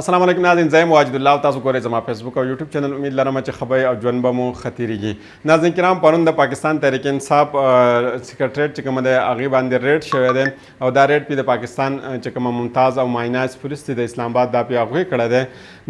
السلام علیکم ناظرین، زه یم واجد الله او تاسو ګورئ زما فیسبوک او یوټیوب چینل. امید لرم چې خبرې او ژوند به مو ښه تېرېږي. ناظرین کرام، پرون د پاکستان تحریک انصاف سکرټریټ چې کومه دی هغې باندې ریډ شوی دی او دا ریډ پې د پاکستان چې کومه ممتاز او مایناز پولیس دی د اسلام آباد دا پې هغوی کړی دی.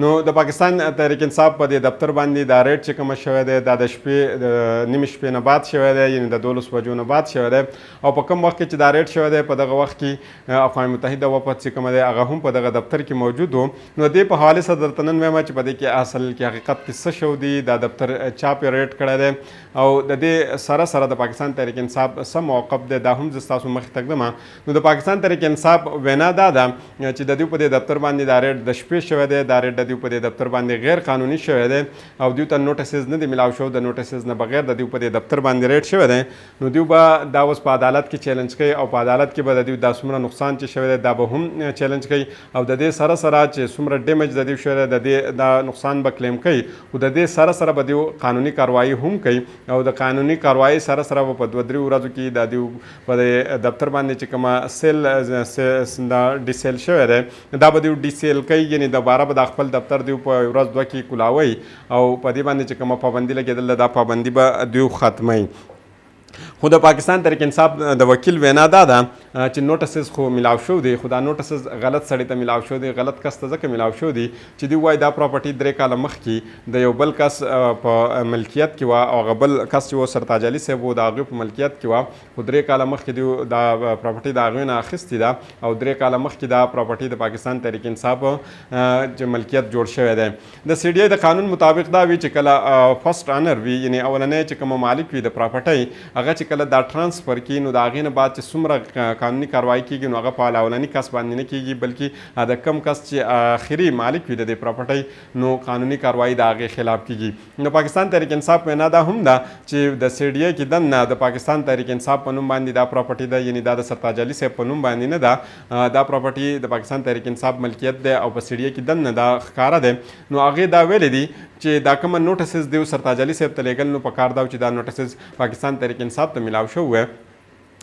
نو د پاکستان تحریک انصاف په دې دفتر باندې دا ریډ چې کومه شوی دی دا د شپې د نیمې شپې نه بعد شوی دی، یعنې د 12 بجو نه بعد شوی دی. او په کوم وخت کې چې دا ریډ شوی دی په دغه وخت کې اقوام متحده وفد چې کومه دی هغه هم په دغه دفتر کې موجود و. نو دې په حواله سره درته نن وایم چې په دې کې اصل کې حقیقت کې څه شو دی، دا دفتر چا پې ریډ کړی دی او د دې سره سره د پاکستان تحریک انصاف څه موقف دی دا هم زه ستاسو مخې ته ږدم. نو د پاکستان تحریک انصاف وینا دا ده چې د دوی په دې دفتر باندې دا ریډ د شپې شوی دی، دا ریډ د دوی په دې دفتر باندې غیر قانوني شوی دی او دوی ته نوټسز نه دي میلاو شوی. د نوټسز نه بغیر د دوی په دې دفتر باندې ریډ شوی دی. نو دوی به دا اوس په عدالت کې چیلنج کوي او په عدالت کې به د دوی دا څومره نقصان چې شوی دی دا به هم چیلنج کوي او د دې سره سره چې څومره ډیمیج د دوی شوی دی د دې دا نقصان به کلیم کوي او د دې سره سره به دوی قانوني کاروایي هم کوي او د قانوني کاروایي سره سره به په 2-3 ورځو کې دا دوی په دې دفتر باندې چې کومه سیل دا ډیسیل شوی دی دا به دوی ډیسیل کوي، یعنې دوباره به د خپل دفتر دوی په ورځ 2 کې کولاوي او په دې باندې چې کومه پابندي لګېدله دا پابندي به دوی ختموي. خو د پاکستان تحریک انصاف د وکیل وینا دا ده چې نوټسز خو میلاو شو دی، خو دا نوټسز غلط سړی ته میلاو شو دی، غلط کس ته ځکه میلاو شو دی چې دوی وایي دا پراپرټي 3 کاله مخکې د یو بل کس په ملکیت کې وه او هغه بل کس چې و سرتاج علي صاحب و د هغوی په ملکیت کې وه، خو 3 کاله مخکې دوی دا پراپرټي د هغوی نه اخیستې ده او 3 کاله مخکې دا پراپرټي د پاکستان تحریک انصاف چې ملکیت جوړ شوی دی. د سی ډي آی د قانون مطابق دا وي چې کله فرست آنر وي، یعنې اولنی چې کومه مالک وي د پراپرټۍ هغه چې کله دا ټرانسفر کړي نو د هغې نه بعد چې څومره قانوني کاروایي کېږي نو هغه په اولني کس باندې نه کېږي بلکې د کم کس چې آخري مالک وي د دې پراپرټۍ نو قانوني کاروایي د هغې خلاف کېږي. نو پاکستان تحریک انصاف وینا دا هم ده چې د سی ډي آی کې دننه د پاکستان تحریک انصاف په نوم باندې دا پراپرټي ده، یعنې دا د سرتاج علي صاحب په نوم باندې نه ده، دا پراپرټي د پاکستان تحریک انصاف ملکیت دی او په سی ډي آی کې دننه دا ښکاره دی. نو هغې دا ویلي دي چې دا کومه نوټسز دی سرتاج علي صاحب ته لیږل نو په کار دا چې دا نوټسز پاکستان تحریک انصاف ته میلاو شوی وی.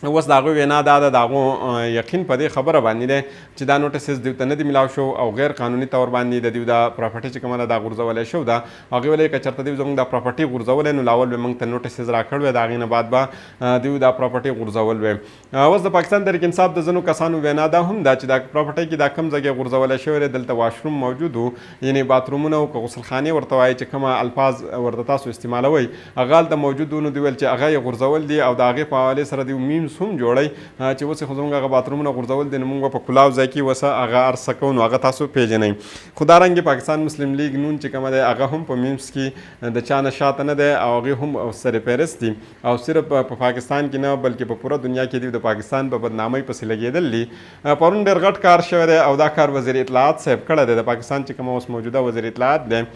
اوس د هغوی وینا دا ده د هغو یقین په دې خبره باندې دی چې دا نوټسز دوی ته نه دي میلاو شو او غیر قانوني طور باندې د دوی دا پراپرټي چې کومه ده دا غورځولی شو ده. هغوی ویلې که چېرته دوی زموږ دا پراپرټي غورځولی نو لاول به موږ ته نوټسز راکړ وی، د هغې نه بعد به دوی دا پراپرټي غورځول وی. اوس د پاکستان تحریک انصاف د ځینو کسانو وینا دا هم ده چې دا پراپرټۍ کې دا کوم ځای غورځولی شوی دی دلته واشروم موجود و، یعنې باترومونه او که غسلخانې ورته وایي چې کومه الفاظ ورته تاسو استعمالوئ هغه هلته موجود و. نو دوی ویل چې هغه یې غورځول دي او د هغې په حوالې سره دوی میمز هم جوړی چې اوس خو زموږ هغه باترومونه غورځول دي نو موږ په کلاو ځای کې اوس هغه عرصه کوو نو هغه تاسو پیژنئ. خو دارنګې پاکستان مسلم لیگ نون چې کومه دی هغه هم په میمز کې د چا نه شاته نه دی او هغې هم سرپیرست دي او صرف په پاکستان کې نه بلکې په پوره دنیا کې دوی د پاکستان په بدنامۍ پسې لګېدل دي. پرون ډېر غټ کار شوی دی او دا کار وزیر اطلاعات صاحب کړی دی، د پاکستان چې کومه اوس موجوده وزیر اطلاعات دی،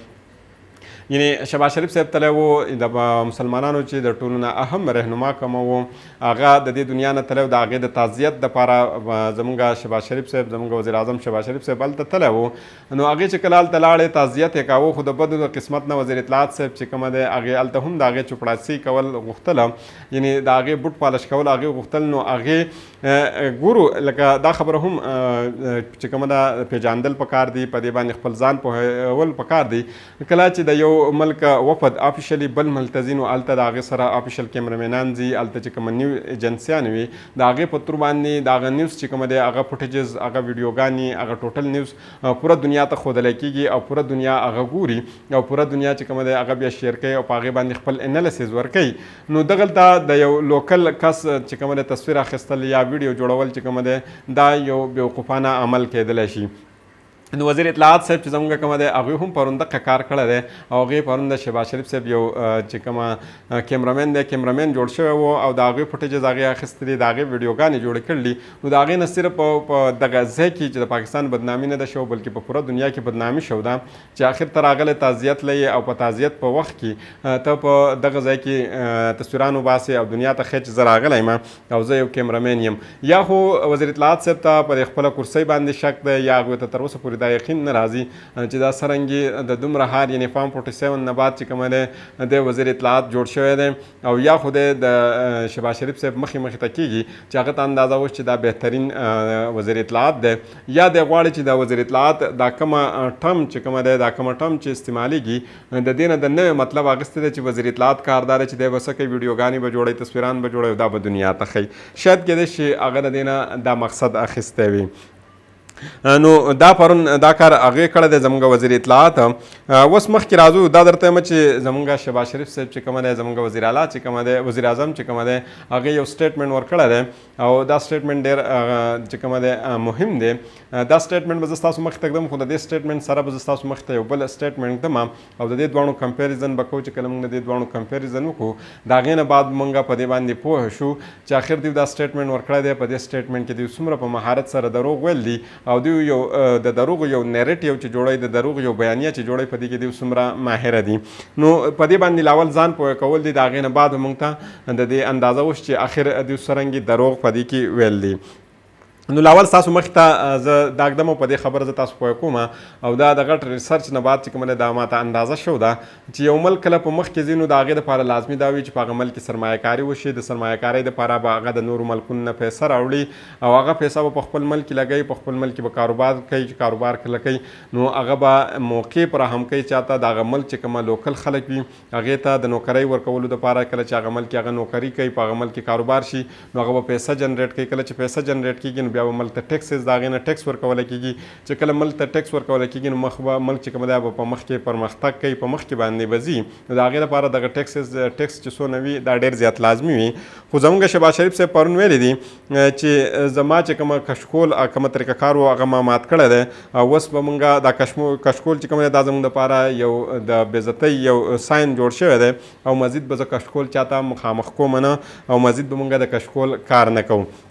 یعنې شهباز شریف صاحب تللی و د مسلمانانو چې د ټولو نه اهم رهنما کومه و هغه د دې دنیا نه تللی و، د هغې د تعزیت دپاره زموږ شهباز شریف صاحب زموږ وزیر اعظم شهباز شریف صاحب هلته تللی و. نو هغې چې کله هلته لاړې تعزیت یې کاوه خو د بدو د قسمت نه وزیر اطلاعات صاحب چې کومه دی هغې هلته هم د هغې چوپړاسي کول غوښتله، یعنې د هغې بوټ پالش کول هغې غوښتل. نو هغې ګورو لکه دا خبره هم چې کومه ده پیژاندل پکار دي، په دې باندې خپل ځان پوهول پکار دي. کله چې د یو ملک وفد آفیشلی بل ملتزین و هلته د هغې سره آفیشل کیمرمینان ځي، هلته چې کومه نیو ایجنسیانې وي د هغې په تور باندې د هغه نیوز چې کومه دی هغه فوټیجز هغه ویډیوګانې هغه ټوټل نیوز پوره دنیا ته ښودلی کېږي او پوره دنیا هغه ګوري او پوره دنیا چې کومه دی هغه بیا شیر کوي او په هغې باندې خپل انالیسز ورکوي. نو دغلته د یو لوکل کس چې کومه دی تصویر اخیستل یا ویډیو جوړول چې کومه دی دا یو بیوقوفانه عمل کېدلی شي. نو وزیر اطلاعات صاحب چې زموږ کومه دی هغوی هم پرون دقه کار کړی دی او هغې پرون د شهباز شریف صاحب یو چې کومه کیمرامین دی کیمرامین جوړ شوی و او د هغوی فوټیجز هغې اخیستې دي، د هغې ویډیوګانې جوړې کړي دي. نو د هغې نه صرف په دغه ځای کې چې د پاکستان بدنامي نه ده شو بلکې په پوره دنیا کې بدنامي شو ده چې آخر ته راغلی تعزیت لري او په تعزیت په وخت کې ته په دغه ځای کې تصویران وباسې او دنیا ته ښیې چې زه راغلی یم او زه یو کیمرامین یم. یا خو وزیر اطلاعات صاحب ته په خپله کرسۍ باندې شک دی یا هغوی ته تر اوسه پورې دا یقین نه راځي چې دا څرنګې د دومره هار یعنې فام 47 نه بعد چې کومه دی د وزیر اطلاعات جوړ شوی دی او یا خو د شهباز شریف صاحب مخې ته کېږي چې هغه ته اندازه وشي چې دا بهترین وزیر اطلاعات دی یا دی غواړي چې دا وزیر اطلاعات دا کومه ټرم چې کومه دی دا کومه ټرم چې استعمالیږي د دې نه د نوی مطلب اخیستی دی چې وزیر اطلاعات کار دا دی چې دی به څه کوي ویډیوګانې به جوړوي تصویران به جوړوي دا به دنیا ته ښیي شاید کیدای شي هغه د دې نه دا مقصد اخیستی وي نو دا پرون دا کار هغې کړی دی زموږ وزیر اطلاعات اوس مخکې راځو دا درته یم چې زموږ شهباز شریف صاحب چې کومه دی زموږ وزیر اعلی چې کومه دی وزیر اعظم چې کومه دی هغې یو سټیټمنټ ورکړی دی او دا سټیټمنټ ډېر چې کومه دی مهم دی دا سټیټمنټ به زه ستاسو مخې ته ږدم خو د دې سټیټمنټ سره به زه ستاسو مخې ته یو بل سټیټمنټ ږدم او د دې دواړو کمپیریزن به کوو چې کله موږ د دې دواړو کمپیریزن وکړو د هغې نه بعد موږ په دې باندې پوه شو چې آخر دوی دا سټیټمنټ ورکړی دی په دې سټیټمنټ کې دوی څومره په مهارت سره دروغ ویل دي او دوی یو د دروغ یو نیریټیو چې جوړوي د دروغ یو بیانیه چې جوړوي په دې کې دوی څومره ماهره دي نو په دې باندې لاول ځان پوه کول دي د هغې نه بعد موږ ته د دې اندازه وشي چې آخر دوی څرنګې دروغ په دې کې ویل دي نو لاول ستاسو مخې ته زه دا ږدم او په دې خبره زه تاسو پوه کوم او دا د غټ ریسرچ نه بعد چې کومه ده دا ماته اندازه شو ده چې یو ملک کله په مخ کې ځي نو د هغې دپاره لازمي دا وي چې په هغه ملک کې سرمایه کاري وشي د سرمایه کارۍ دپاره به هغه د نورو ملکونو نه پیسه راوړي او هغه پیسه به په خپل ملک کې لګوي په خپل ملک کې به کاروبار کوي چې کاروبار کله کوي نو هغه به موقع فراهم کوي چاته د هغه ملک چې کومه لوکل خلک وي هغې ته د نوکرۍ ورکولو دپاره کله چې هغه ملک کې هغه نوکري کوي په هغه ملک کې کاروبار شي نو هغه به پیسه جنریټ کوي کله چې پیسه جنریټ کېږي نو بیا به ملک ته ټیکس د هغې نه ټیکس ورکولی کېږي چې کله ملک ته ټیکس ورکولی کېږي نو ملک چې کومه دی به په مخ کې پرمختګ کوي په مخ کې باندې به ځي نو د هغې لپاره دغه ټیکس چې څونه وي دا ډېر زیات لازمي وي خو زموږ شهباز شریف صاحب پرون ویلی دي چې زما چې کومه کشکول کومه طریقه کار و هغه ما مات کړی دی او اوس به مونږ دا کشکول چې کومه دی دا زموږ دپاره یو د بېعزتۍ یو ساین جوړ شوی دی او مزید به زه کشکول چاته مخامخ کوم نه او مزید به مونږ د کشکول کار نه کوو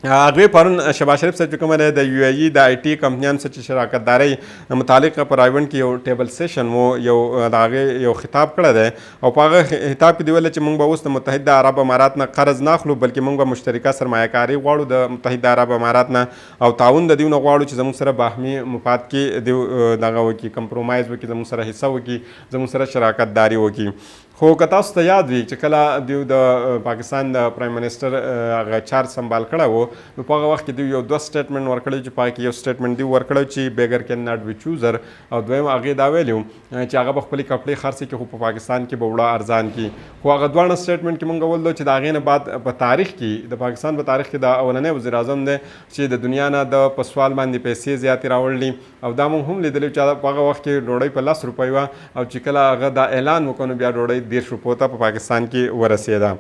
هغوی پرون شهباز شریف صاحب چې کومه دی د یو ای د آی ټي کمپنیانو سره چې شراکت دارۍ متعلق په ایونټ کې یو ټیبل سیشن و یو د هغې یو خطاب کړی دی او په هغه خطاب کې دوی ویل چې موږ به اوس د متحده عرب امارات نه قرض نه اخلو بلکې موږ به مشترکه سرمایه کاري غواړو د متحده عرب امارات نه او تعاون د دوی نه غواړو چې زموږ سره باهمي مفاد کې دوی دغه وکړي کمپرومایز وکړي زموږ سره حصه وکړي زموږ سره شراکت داري وکړي خو که تاسو ته یاد وي چې کله دوی د پاکستان د پرایم منسټر هغه چارج سنبال کړی و نو په هغه وخت کې دوی یو دوه سټیټمنټ ورکړی چې په هغې کې یو سټیټمنټ دوی ورکړی چې بیګر کین ناټ بي چوزر او دویم هغې دا ویلي چې هغه به خپلې کپړې خرڅې کړي خو په پاکستان کې به وړه ارزان کړي خو هغه دواړه سټیټمنټ کې موږ ولدو چې د هغې نه بعد په تاریخ کې د پاکستان په تاریخ کې د اولنی وزیر اعظم دی چې د دنیا نه د په سوال باندې پیسې زیاتې راوړلي او دا موږ هم لیدلي چې په هغه وخت کې ډوډۍ په 10 روپۍ وه او چې کله هغه دا اعلان وکړ نو بیا ډوډۍ 10 روپو ته په پاکستان کې ورسېده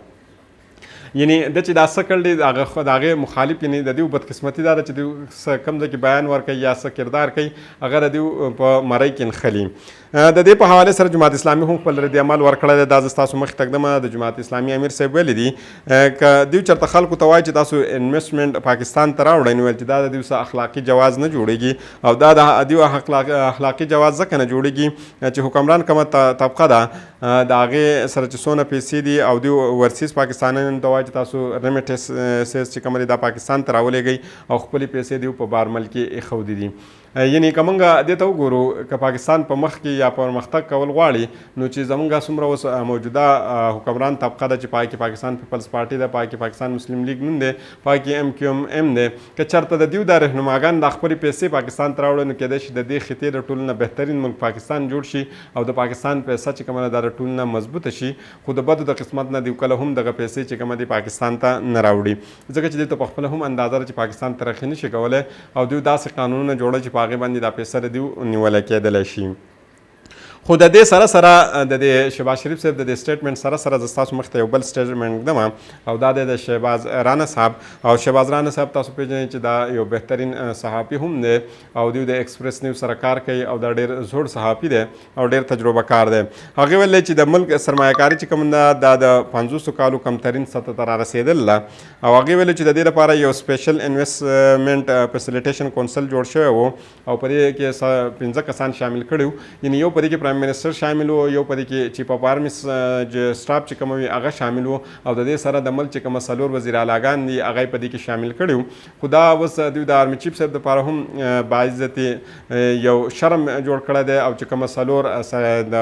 یعنی د چې دا څه کړل دي د هغې مخالف یعنی د دوی بدقسمتي دا ده چې دوی څه کوم ځای کې بیان ورکوي یا څه کردار کوي هغه د دوی په مرۍ کې نښلي د دې په حواله سره جماعت اسلامي هم خپل رد عمل ورکړی دی دا زه ستاسو مخې ته ږدم د جماعت اسلامي امیر صاحب ویلي دي که دوی چېرته خلکو ته وایي چې تاسو انویسټمنټ پاکستان ته راوړئ نو ویل چې دا د دوی څه اخلاقي جواز نه جوړېږي او دا د دوی اخلاقي جواز ځکه نه جوړېږي چې حکمران کومه طبقه ده د هغې سره چې څونه پیسې دي او دوی ورسیز پاکستانیانو ته وایي چې تاسو ریمیټنسز چې کومه دي دا پاکستان ته راولېږئ او خپلې پیسې دوی په بارمل کې ایښودي دي یعنی که موږ دې ته وګورو که پاکستان په مخ کې یا پرمختګ کول غواړي نو چې زموږ څومره اوس موجوده حکمران طبقه ده چې په هغې کې پاکستان پیپلز پارټي ده په هغې کې پاکستان مسلم لیګ نوم دی په هغې کې MQM دی که چېرته د دوی دا رهنماګان دا خپلې پیسې پاکستان ته راوړي نو کیدای شي د دې خطې د ټولو نه بهترین ملک پاکستان جوړ شي او د پاکستان پیسه چې کومه ده دا د ټولو نه مضبوطه شي خو د بدو د قسمت نه دوی کله هم دغه پیسې چې کومه دي پاکستان ته نه راوړي ځکه چې دوی ته په خپله هم اندازه ده چې پاکستان ترقي نه شي کولی او دوی داسې قانونونه جوړوي چې په هغې باندې دا پیسه د دوی نیولی کېدلی شي خو د دې سره سره د دې شهباز شریف صاحب د دې سټیټمنټ سره سره زه ستاسو مخې ته یو بل سټیټمنټ ږدم او دا دی د شهباز رانا صاحب او شهباز رانا صاحب تاسو پېژنئ چې دا یو بهترین صحافي هم دی او دوی د ایکسپریس نیوز سره کار کوي او دا ډېر زوړ صحافي دی او ډېر تجربه کار دی هغې ویلی چې د ملک سرمایه کاري چې کوم ده دا د 500 کالو کمترین سطح ته رارسېدله او هغې ویلي چې د دې لپاره یو سپیشل انویسټمنټ فیسیلیټیشن کونسل جوړ شوی و او په دې کې 15 کسان شامل کړي وو یعنې یو په دې کې پرایم منسټر شامل وو، یو په دې کې چیف اف آرمی سټاف چې کوم وي هغه شامل وو، او د دې سره د ملک چې کوم 4 وزیر اعلیګان دي هغه په دې کې شامل کړي. خو دا اوس دوی د آرمی چیف صاحب دپاره هم باعزتي یو شرم جوړ کړی دی، او چې کوم 4 د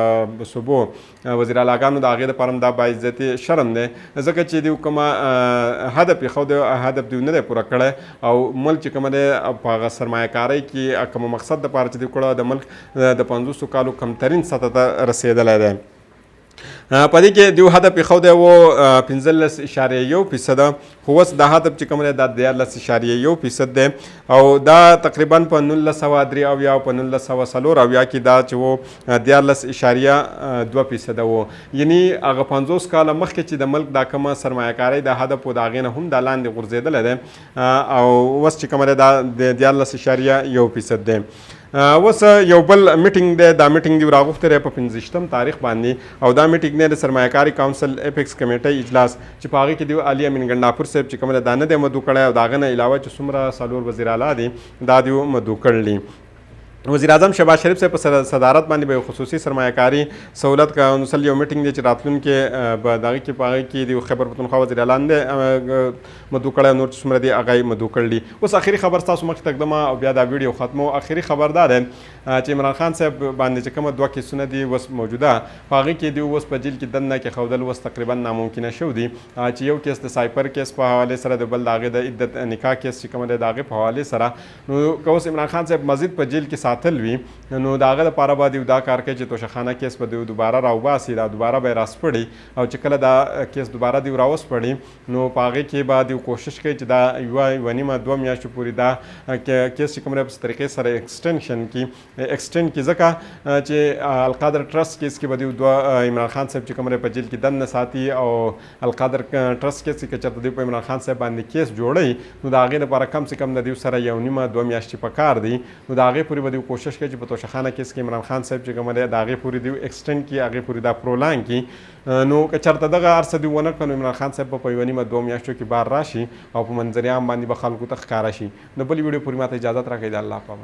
صوبو وزیر اعلیګانو د هغې دپاره هم دا باعزتي شرم دی، ځکه چې دوی کومه هدف یې ښود، هدف دوی نه دی پوره کړی، او ملک چې کومه دی په هغه سرمایه کارۍ کې کوم مقصد دپاره چې دوی کړی د ملک د 50 کالو کمترین سطح ته رسېدلی دی. په دې کې دوی هدف یې ښودی و 15.1%، خو اوس دا هدف چې کوم دی دا 13.1% دی، او دا تقریبا په 1983 او په 1984 کې دا چې و 14.2% و. یعنی هغه 50 کاله مخکې چې د ملک دا کومه سرمایه کارۍ د هدف و د هغې نه هم دا لاندې غورځېدلی دی، او اوس چې کومه دی دا د 14.1% دی. اوس یو بل میټینګ دی، دا میټینګ دی راغوښتی دی په 15 تاریخ باندې، او دا میټینګ دی د سرمایه کاري کونسل اپیکس کمیټۍ اجلاس چې په هغې کې دی علي امین ګنډاپور صاحب چې کوم دی دا نه دی مدعو کړی، او د هغه نه علاوه چې څومره 4 وزیر اعلی دي دا دوی مدعو کړلي. وزیر اعظم شهباز شریف صاحب په صدارت باندې به خصوصي سرمایه کاري سہولت کونسل یو میټینګ دی چې راتلونکي به د هغې کې په هغې کې د خیبر پښتونخوا وزیر اعلی هم دی مدعو کړی، نور چې څومره دي هغه یې مدعو کړلي. اوس آخري خبر ستاسو مخکې تقدمه او بیا دا ویډیو ختمو. آخري خبر دا دی چې عمران خان صاحب باندې چې کومه 2 کیسونه دي اوس موجوده، په هغې کې دوی اوس په جیل کې دننه کېښودل اوس تقریبا ناممکنه شوي دي، چې یو کیس د سایپر کیس په حوالې سره، د بل د هغې د عدت نکاح کیس چې کومه دی د هغې په حوالې سره. نو که اوس عمران خان صاحب مزید په جیل کې ساتل وي، نو د هغه دپاره به دوی دا کار کوي چې توشخانه کیس به دوی دوباره راوباسي، دا دوباره به یې راسپړي، او چې کله دا کیس دوباره دوی راوسپړي نو په هغې کې به دوی کوشش کوي چې دا 1.5-2 میاشتو پورې دا کیس چې کوم دی په طریقې سره ایکسټینډ کړي، ځکه چې القادر ټرست کیس کې به دوی 2 عمران خان صاحب چې کوم دی په جیل کې دننه ساتي، او القادر ټرست کیس کې چېرته دوی په عمران خان صاحب باندې کیس جوړوي نو د هغې دپاره کم سے کم د دوی سره 1.5-2 میاشتې په کار دي. نو د هغې پورې به دوی کوشش کوي چې په توشخانه کیس کې عمران خان صاحب چې کومه دی د هغې پورې دوی ایکسټینډ کړي، هغې پورې دا پرولانګ کړي. نو که چېرته دغه هر څه دوی ونه کړه نو عمران خان صاحب به په 1.5-2 میاشتو کې بار راشي، او په منظر عام باندې به خلکو ته ښکاره شي. نو بلې ویډیو پورې ماته اجازت راکړئ. د الله په امان.